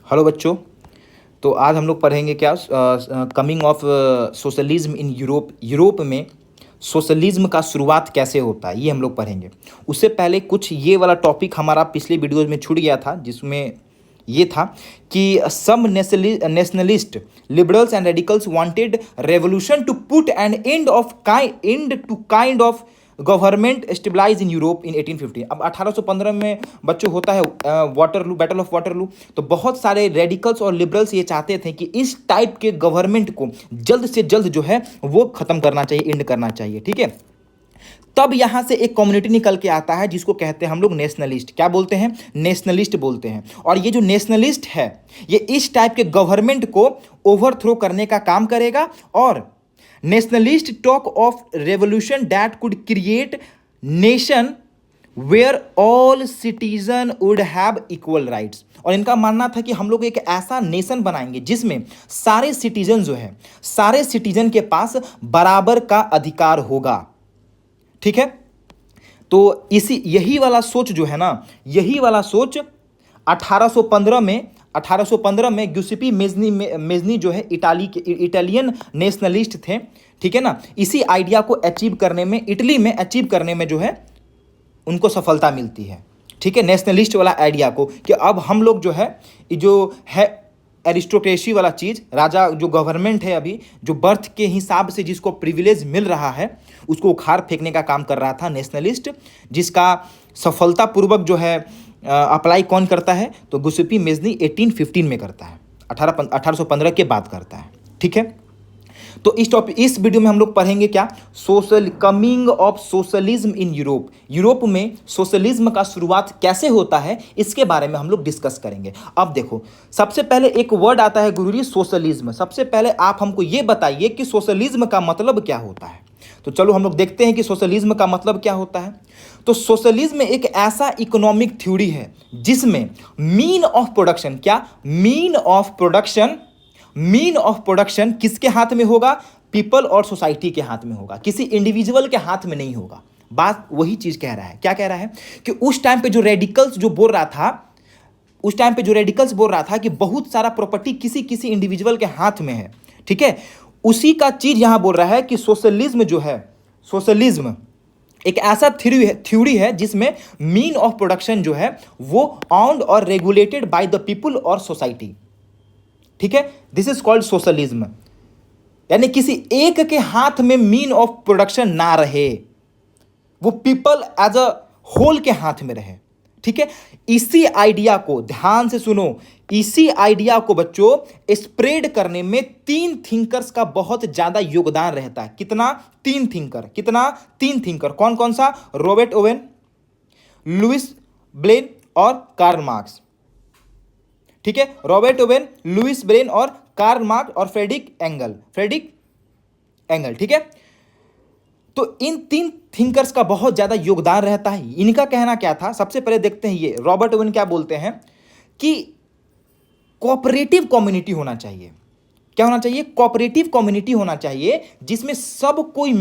Hello बच्चों। तो आज हम लोग पढ़ेंगे क्या, coming of socialism in Europe. Europe में सोशलिज्म का शुरुआत कैसे होता है ये हम लोग पढ़ेंगे। उससे पहले कुछ ये वाला टॉपिक हमारा पिछले वीडियोज में छूट गया था, जिसमें ये था कि some nationalist liberals and radicals wanted revolution to put an end to kind of government stabilise in Europe in 1850। अब 1815 में बच्चों होता है वाटरलू, बैटल ऑफ वाटरलू। तो बहुत सारे रेडिकल्स और लिबरल्स ये चाहते थे कि इस टाइप के गवर्नमेंट को जल्द से जल्द जो है वो खत्म करना चाहिए, एंड करना चाहिए। ठीक है, तब यहां से एक कम्युनिटी निकल के आता है जिसको कहते हैं हम लोग नेशनलिस्ट। क्या बोलते हैं? नेशनलिस्ट बोलते हैं। और ये जो नेशनलिस्ट है ये इस टाइप के गवर्नमेंट को ओवरथ्रो करने का काम करेगा। और nationalist talk of revolution that could create nation where all citizen would have equal rights. और इनका मानना था कि हम लोग एक ऐसा नेशन बनाएंगे जिसमें सारे सिटीजन जो है, सारे सिटीजन के पास बराबर का अधिकार होगा। ठीक है, तो यही वाला सोच जो है ना, यही वाला सोच 1815 में ग्युसेपी मेजनी जो है इटालियन नेशनलिस्ट थे। ठीक है ना, इसी आइडिया को अचीव करने में, इटली में अचीव करने में जो है उनको सफलता मिलती है। ठीक है, नेशनलिस्ट वाला आइडिया को कि अब हम लोग जो है, जो है एरिस्टोक्रेसी वाला चीज़, राजा जो गवर्नमेंट है अभी, जो बर्थ के हिसाब से जिसको प्रिविलेज मिल रहा है उसको उखाड़ फेंकने का काम कर रहा था नेशनलिस्ट, जिसका सफलतापूर्वक जो है अप्लाई कौन करता है? तो गुसेपी मेजनी 1815 में करता है, 1815 के बाद करता है। ठीक है, तो इस वीडियो में हम लोग पढ़ेंगे क्या, coming of socialism in Europe. Europe में सोशलिज्म का शुरुआत कैसे होता है इसके बारे में हम लोग डिस्कस करेंगे। अब देखो, सबसे पहले एक वर्ड आता है गुरुजी, सोशलिज्म। सबसे पहले आप हमको ये बताइए कि सोशलिज्म का मतलब क्या होता है। तो चलो हम लोग देखते हैं कि सोशलिज्म का मतलब क्या होता है। तो सोशलिज्म एक ऐसा इकोनॉमिक थ्योरी है जिसमें मीन ऑफ प्रोडक्शन, क्या मीन ऑफ प्रोडक्शन किसके हाथ में होगा? पीपल और सोसाइटी के हाथ में होगा, किसी इंडिविजुअल के हाथ में नहीं होगा। बात वही चीज कह रहा है। क्या कह रहा है कि उस टाइम पे जो रेडिकल्स बोल रहा था कि बहुत सारा प्रॉपर्टी किसी इंडिविजुअल के हाथ में है। ठीक है, उसी का चीज यहां बोल रहा है कि सोशलिज्म जो है, सोशलिज्म एक ऐसा थ्योरी है जिसमें मीन ऑफ प्रोडक्शन जो है वो ऑन्ड और रेगुलेटेड बाय द पीपल और सोसाइटी। ठीक है, दिस इज कॉल्ड सोशलिज्म। यानी किसी एक के हाथ में मीन ऑफ प्रोडक्शन ना रहे, वो पीपल एज अ होल के हाथ में रहे। ठीक है, इसी आइडिया को ध्यान से सुनो, इसी आइडिया को बच्चों स्प्रेड करने में तीन थिंकर्स का बहुत ज्यादा योगदान रहता है। कितना? तीन थिंकर। कौन कौन सा? रॉबर्ट ओवेन, लुइस ब्रेन और कार्ल मार्क्स। ठीक है, रॉबर्ट ओवेन, लुइस ब्रेन और कार्ल मार्क्स और फ्रेडरिक एंगल। ठीक है, तो इन तीन थिंकर्स का बहुत ज्यादा योगदान रहता है। इनका कहना क्या था? सबसे पहले देखते हैं ये रॉबर्ट ओवेन क्या बोलते हैं कि कोऑपरेटिव कम्युनिटी होना चाहिए। क्या होना चाहिए? कोऑपरेटिव कम्युनिटी होना चाहिए जिसमें सब कोई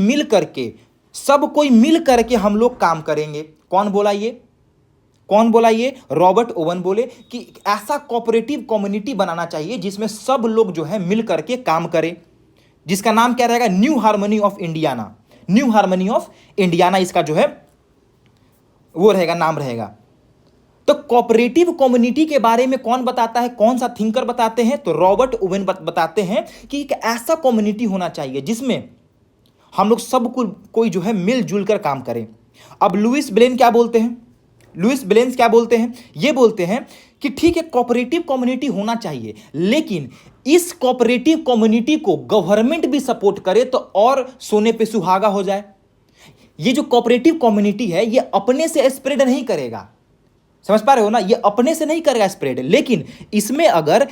मिल करके हम लोग काम करेंगे। कौन बोला ये? रॉबर्ट ओवन बोले कि ऐसा कोऑपरेटिव कम्युनिटी बनाना चाहिए जिसमें सब लोग जो है मिल करके काम करें, जिसका नाम क्या रहेगा? न्यू हार्मनी ऑफ इंडियाना इसका जो है वो रहेगा, नाम रहेगा। तो कोऑपरेटिव कम्युनिटी के बारे में कौन बताता है? कौन सा थिंकर बताते हैं? तो रॉबर्ट ओवेन बताते हैं कि एक ऐसा कम्युनिटी होना चाहिए जिसमें हम लोग सब कोई जो है मिलजुल कर काम करें। अब लुइस ब्रेन क्या बोलते हैं? ये बोलते हैं कि ठीक है, कोऑपरेटिव कम्युनिटी होना चाहिए, लेकिन इस कोऑपरेटिव कम्युनिटी को गवर्नमेंट भी सपोर्ट करे तो और सोने पे सुहागा हो जाए। ये जो कोऑपरेटिव कम्युनिटी है ये अपने से स्प्रेड नहीं करेगा, समझ पा रहे हो ना? ये अपने से नहीं करेगा स्प्रेड, लेकिन इसमें अगर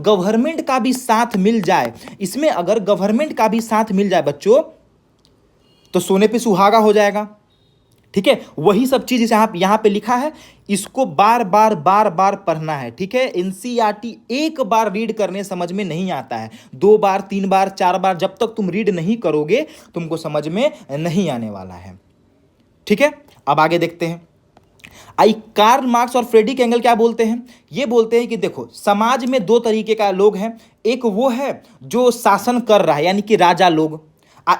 गवर्नमेंट का भी साथ मिल जाए, बच्चों, तो सोने पे सुहागा हो जाएगा। ठीक है, वही सब चीज यहां पे लिखा है, इसको बार बार पढ़ना है। ठीक है, एनसीईआरटी एक बार रीड करने समझ में नहीं आता है, 2 बार 3 बार 4 बार जब तक तुम रीड नहीं करोगे तुमको समझ में नहीं आने वाला है। ठीक है, अब आगे देखते हैं। आई कार्ल मार्क्स और फ्रेडरिक एंगल क्या बोलते हैं? ये बोलते हैं कि देखो, समाज में दो तरीके का लोग हैं। एक वो है जो शासन कर रहा है, यानी कि राजा लोग।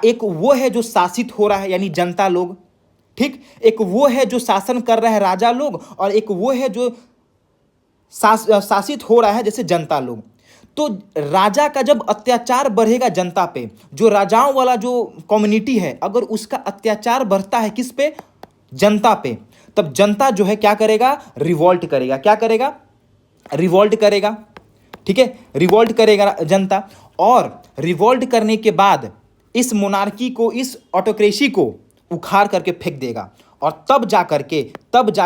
एक वो है जो शासित हो रहा है, यानी जनता लोग। ठीक, एक वो है जो शासन कर रहा है, राजा लोग, और एक वो है जो शासित हो रहा है, जैसे जनता लोग। तो राजा का जब अत्याचार बढ़ेगा जनता पे, जो राजाओं वाला जो कम्युनिटी है, अगर उसका अत्याचार बढ़ता है किस पे? जनता पे, तब जनता जो है क्या करेगा? रिवॉल्ट करेगा। क्या करेगा? रिवॉल्ट करेगा। ठीक है, रिवॉल्ट करेगा जनता, और रिवॉल्ट करने के बाद इस मोनार्की को, इस ऑटोक्रेसी को उखाड़ करके फेंक देगा। और तब जा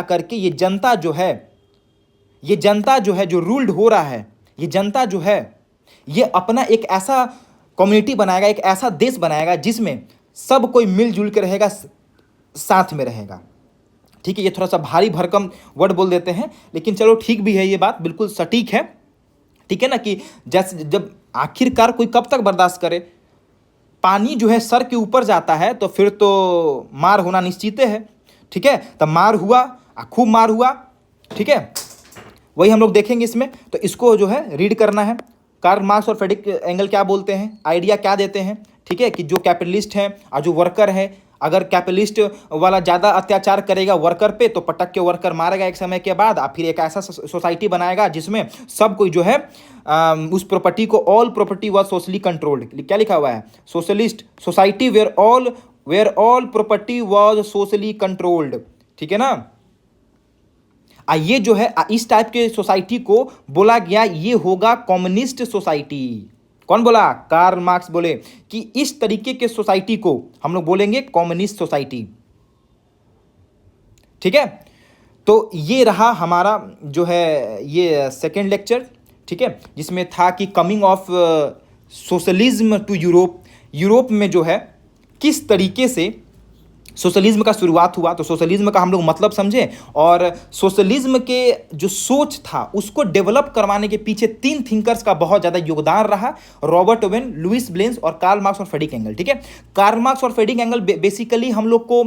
करके ये जनता जो है, ये जनता जो है, जो रूल्ड हो रहा है, ये जनता जो है, ये अपना एक ऐसा कम्युनिटी बनाएगा, एक ऐसा देश बनाएगा जिसमें सब कोई मिलजुल के रहेगा, साथ में रहेगा। ठीक है, ये थोड़ा सा भारी भरकम वर्ड बोल देते हैं, लेकिन चलो ठीक भी है, ये बात बिल्कुल सटीक है। ठीक है ना, कि जैसे जब आखिरकार कोई कब तक बर्दाश्त करे? पानी जो है सर के ऊपर जाता है तो फिर तो मार होना निश्चित है। ठीक है, तब मार हुआ, खूब मार हुआ। ठीक है, वही हम लोग देखेंगे इसमें। तो इसको जो है रीड करना है। कार्ल मार्क्स और फ्रेडरिक एंगल क्या बोलते हैं, आइडिया क्या देते हैं? ठीक है, कि जो कैपिटलिस्ट है और जो वर्कर है, अगर कैपिटलिस्ट वाला ज़्यादा अत्याचार करेगा वर्कर पे, तो पटक के वर्कर मारेगा एक समय के बाद। फिर एक ऐसा सोसाइटी बनाएगा जिसमें सब कोई जो है उस प्रॉपर्टी को, all property was socially controlled. क्या लिखा हुआ है? Socialist society where all property was socially controlled. ठीक है ना, ये जो है, इस टाइप के सोसाइटी को बोला गया ये होगा कम्युनिस्ट सोसाइटी। कौन बोला? कार्ल मार्क्स बोले कि इस तरीके के सोसाइटी को हम लोग बोलेंगे कम्युनिस्ट सोसाइटी। ठीक है, तो ये रहा हमारा जो है ये सेकेंड लेक्चर। ठीक है, जिसमें था कि coming of socialism to Europe, Europe में जो है किस तरीके से सोशलिज्म का शुरुआत हुआ। तो सोशलिज्म का हम लोग मतलब समझे, और सोशलिज्म के जो सोच था उसको डेवलप करवाने के पीछे तीन थिंकर्स का बहुत ज़्यादा योगदान रहा, रॉबर्ट ओवेन, लुईस ब्लेंस और कार्ल मार्क्स और फ्रेडरिक एंगल। ठीक है, कार्ल मार्क्स और फ्रेडरिक एंगल बेसिकली हम लोग को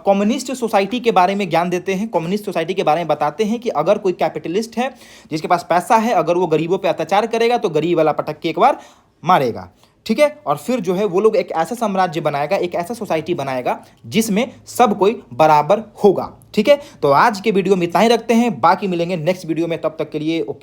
कम्युनिस्ट सोसाइटी के बारे में ज्ञान देते हैं, कम्युनिस्ट सोसाइटी के बारे में बताते हैं कि अगर कोई कैपिटलिस्ट है जिसके पास पैसा है, अगर वो गरीबों पर अत्याचार करेगा तो गरीब वाला पटक के एक बार मारेगा। ठीक है, और फिर जो है वो लोग एक ऐसा साम्राज्य बनाएगा, एक ऐसा सोसाइटी बनाएगा जिसमें सब कोई बराबर होगा। ठीक है, तो आज के वीडियो में इतना ही रखते हैं, बाकी मिलेंगे नेक्स्ट वीडियो में, तब तक के लिए ओके।